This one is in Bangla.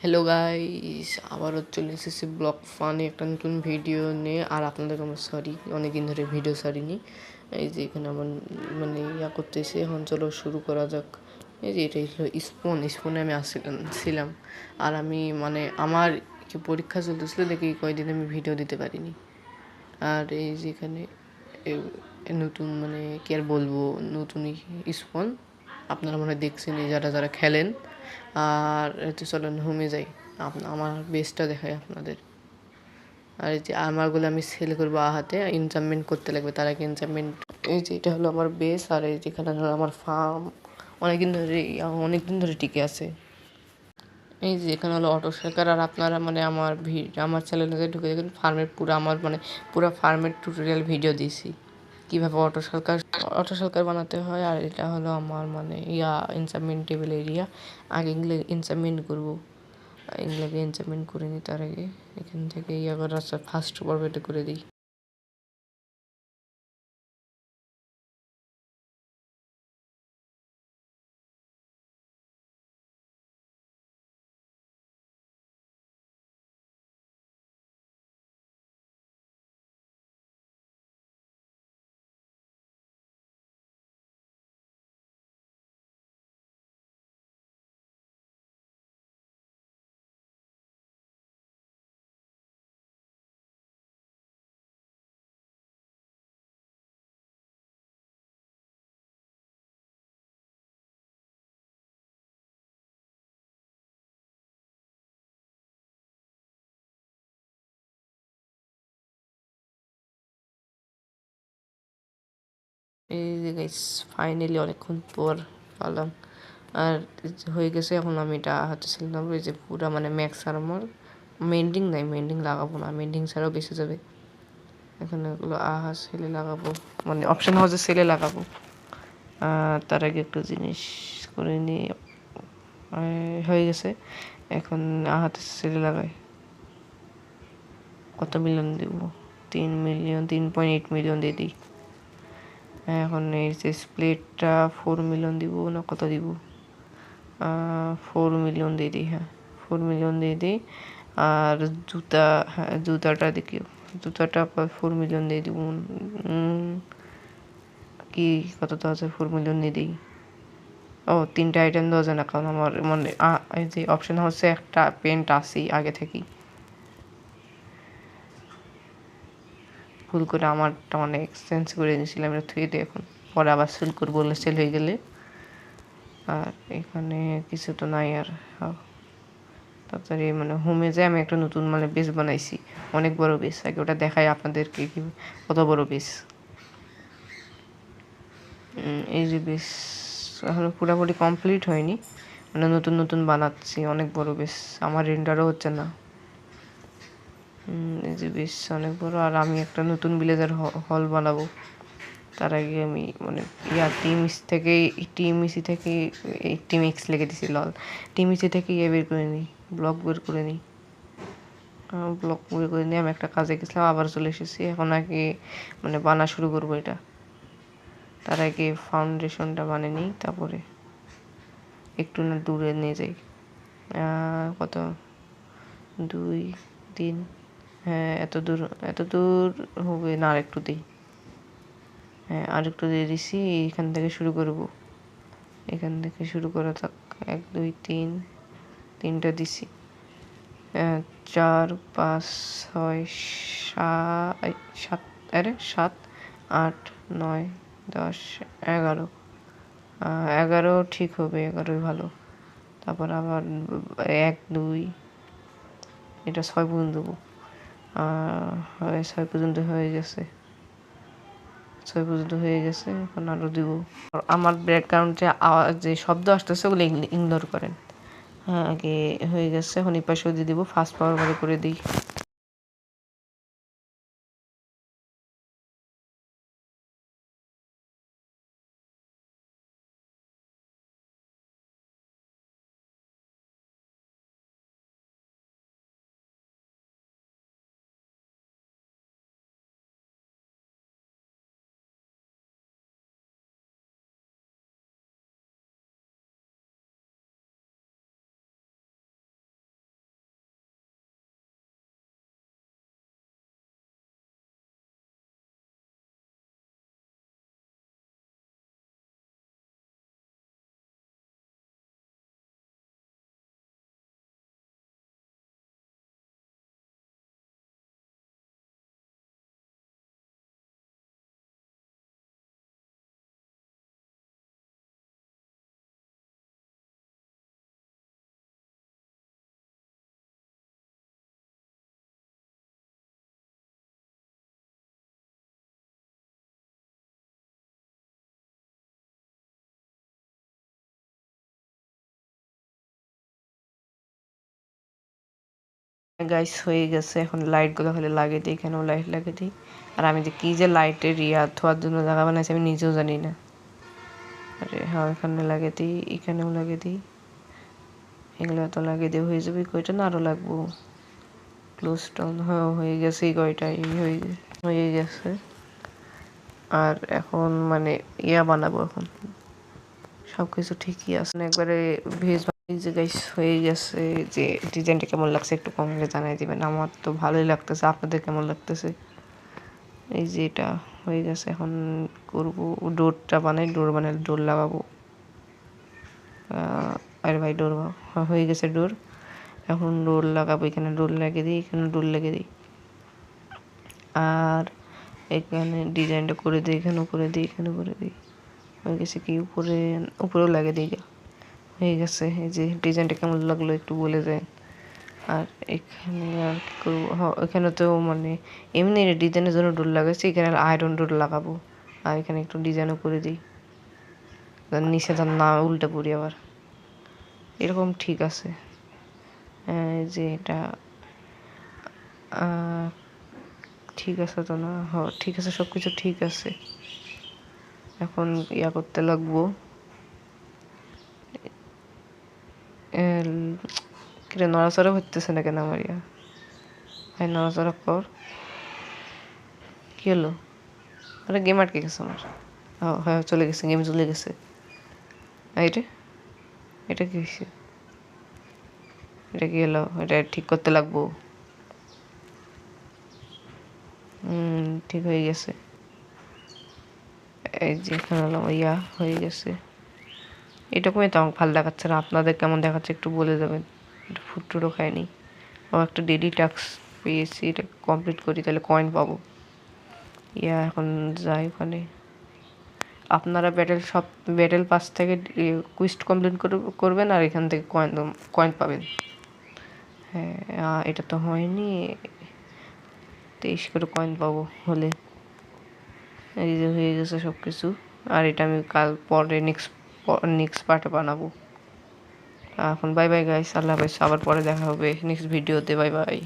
হ্যালো গাইস, আবারও চলে এসেছি ব্লগ ফানে একটা নতুন ভিডিও নিয়ে। আর আপনাদের আমার সরি, অনেকদিন ধরে ভিডিও সারিনি। এই যে এখানে আমার মানে করতেছে, এখন চলো শুরু করা যাক। এই যে এটাই হলো স্পোনে আমি ছিলাম। আর আমি মানে আমার কি পরীক্ষা চলতেছিল দেখি কয়েকদিন আমি ভিডিও দিতে পারিনি। আর এই যে এখানে নতুন মানে কি আর বলবো, নতুন স্পন আপনারা মনে হয় দেখছেন যারা যারা খেলেন। আর এতে চলেন হোমে যাই, আমার বেসটা দেখাই আপনাদের। আর এই যে আমারগুলো আমি সেল করবো হাতে, ইনচাপমেন্ট করতে লাগবে, তার আগে ইনচাপমেন্ট। এই যে এটা হলো আমার বেস, আর এই যেখানে হলো আমার ফার্ম। অনেকদিন ধরে টিকে আছে। এই যে এখানে হলো অটো শেখার। আর আপনারা মানে আমার চ্যানেলে ঢুকে দেখেন ফার্মের পুরো ফার্মের টিউটোরিয়াল ভিডিও দিয়েছি, কীভাবে অটো সরকার বানাতে হয়। আর এটা হলো আমার মানে ইনসাবমেন্ট টেবিল এরিয়া। আগে এগুলো ইনসাবমেন্ট করবো, এগুলোকে ইনসাবমেন্ট করে নিই। তার আগে এখান থেকে করার ফার্স্ট পর্ব এটা করে দিই। এই যে গাইস, ফাইনালি অনেকক্ষণ পর পালাম। আর হয়ে গেছে। এখন আমি এটা হাতে ছিলাম। এই যে পুরা মানে ম্যাক্স আর্মার। মেন্ডিং নাই, মেন্ডিং লাগাবো না, মেন্ডিং ছাড়াও বেঁচে যাবে। এখানে এগুলো সেলে লাগাবো, মানে অপশন হাউসে সেলে লাগাবো। তার আগে একটু জিনিস করে নিয়ে হয়ে গেছে। এখন হাতে সেলে লাগাই। কত মিলিয়ন দিব? 3 মিলিয়ন, 3.8 মিলিয়ন দিয়ে দিই। এখন এই যে স্প্লিটটা 4 মিলিয়ন দিব না কত দিব? 4 মিলিয়ন দিয়ে দিই। হ্যাঁ, 4 মিলিয়ন দিয়ে দিই। আর জুতাটা দেখি, জুতাটা 4 মিলিয়ন দিয়ে দিব। কি কত তো আছে? 4 মিলিয়ন দিয়ে দিই। ও, 3টা আইটেম দেওয়া যায় না, কারণ আমার মানে এই যে অপশন হচ্ছে একটা পেন্ট আসি আগে থেকেই। ভুল করে আমারটা মানে এক্সচেঞ্জ করে নিয়েছিলাম, এটা থুয়ে দিই এখন। পরে আবার সেল করবো, বলে সেল হয়ে গেলে। আর এখানে কিছু তো নাই আর। তাড়াতাড়ি মানে হোমে যেয়ে আমি একটা নতুন মানে বেস বানাইছি, অনেক বড় বেস। আগে ওটা দেখাই আপনাদেরকে কি কত বড় বেস। এই যে বেস এখনো পুরোপুরি কমপ্লিট হয়নি, মানে নতুন নতুন বানাচ্ছি। অনেক বড় বেস, আমার রেন্ডারও হচ্ছে না। এই যে বেশ অনেক বড়। আর আমি একটা নতুন ভিলেজার হল বানাবো। তার আগে আমি মানে টিম ইসি থেকে এই টিম এক্স লিখে দিছি, লল। টিম ইসি থেকে বের করে নিই, ব্লক বের করে নিই। ব্লক বের করে নিয়ে আমি একটা কাজে গেছিলাম, আবার চলে এসেছি। এখন আগে মানে বানা শুরু করবো এটা। তার আগে ফাউন্ডেশনটা বানিয়ে নিই, তারপরে একটু না দূরে নিয়ে যাই। কত? 2 3। হ্যাঁ, এত দূর হবে না, আর একটু দিই। হ্যাঁ, আর একটু দিয়ে দিছি। এখান থেকে শুরু করব, এখান থেকে শুরু করা থাক। 1 2 3, 3টা দিছি। 4 5 6 7, আরে 7 8 9 10 11। 11 ঠিক হবে, 11ই ভালো। তারপর আবার 1 2, এটা 6 পর্যন্ত দেবো। 6 পর্যন্ত হয়ে গেছে, 6 পর্যন্ত হয়ে গেছে। এখন আরও দিব। আমার ব্যাকগ্রাউন্ডে যে শব্দ আসতেছে ওগুলো ইগনোর করেন। হ্যাঁ, আগে হয়ে গেছে। এখন এই পাশেও দিয়ে দিব, ফাস্ট ফরওয়ার্ড করে দিই। গাইস হয়ে গেছে। এখন লাইটগুলো খালি লাগিয়ে দিই, এখানেও লাইট লাগিয়ে দিই। আর আমি যে কী যে লাইটের ধোয়ার জন্য জায়গা বানাইছি আমি নিজেও জানি না। আরে হ্যাঁ, এখানে লাগিয়ে দিই, এখানেও লাগিয়ে দিই, এগুলো তো লাগিয়ে দিয়ে হয়ে যাবে। কয়টা না আরও লাগবো? ক্লোজ ডাউন হ্যাঁ হয়ে গেছে, এই কয়টাই হয়ে গেছে। আর এখন মানে বানাবো, এখন সব কিছু ঠিকই আছে একবারে ভেজ যে গাইস হয়ে গেছে। যে ডিজাইনটা কেমন লাগছে একটু কমেন্টে জানাই দিবেন। আমার তো ভালোই লাগতেছে, আপনাদের কেমন লাগতেছে? এই যে এটা হয়ে গেছে। এখন করবো ডোরটা বানাই, ডোর বানালে ডোর লাগাবো। আরে ভাই ডোর হয়ে গেছে ডোর। এখন ডোর লাগাবো, এখানে ডোর লাগিয়ে দিই, এখানে ডোর লাগিয়ে দিই। আর এখানে ডিজাইনটা করে দিই, এখানেও করে দিই, এখানে করে দিই। হয়ে গেছে কি উপরেও লাগিয়ে দিই। হয়ে গেছে। এই যে ডিজাইনটা কেমন লাগলো একটু বলে দেন। আর এখানে আর কি করবো? হ্যাঁ, এখানে তো মানে এমনি ডিজাইনের জন্য ডোর লাগাচ্ছি, এখানে আয়রন ডোর লাগাবো। আর এখানে একটু ডিজাইনও করে দিই, নিচে তার না উল্টে পড়ি আবার। এরকম ঠিক আছে। যে এটা ঠিক আছে তো না? হ্যাঁ ঠিক আছে, সব কিছু ঠিক আছে। এখন করতে লাগবো, কিরে নড়াচড়া হইতেছে না কেন আমার? ভাই নড়াচড়া কর। কি হলো? আরে গেম আটকে গেছে আমার। হ্যাঁ চলে গেছে, গেম চলে গেছে। এটা কি হয়েছে? এটা কি হলো? এটা ঠিক করতে লাগবো। ঠিক হয়ে গেছে। এই যে এখানে হয়ে গেছে। এরকমই তো আমাকে ভালো দেখাচ্ছে না, আপনাদের কেমন দেখাচ্ছে একটু বলে দেবেন। এটা ফুটটুরও খায়নি। ও একটা ডেইলি টাস্ক পেয়েছি, এটা কমপ্লিট করি তাহলে কয়েন পাবো। এখন যাই ওখানে। আপনারা ব্যাটেল পাস থেকে কুইস্ট কমপ্লিট করবেন আর এখান থেকে কয়েন পাবেন। হ্যাঁ এটা তো হয়নি, 23 করে কয়েন পাবো হলে। এই যে হয়ে গেছে সব কিছু। আর এটা আমি কাল পরে নেক্সট পার্টে বানাবো। এখন বাই বাই গাইস, আল্লাহ হাফেজ। আবার পরে দেখা হবে নেক্সট ভিডিওতে। Bye bye.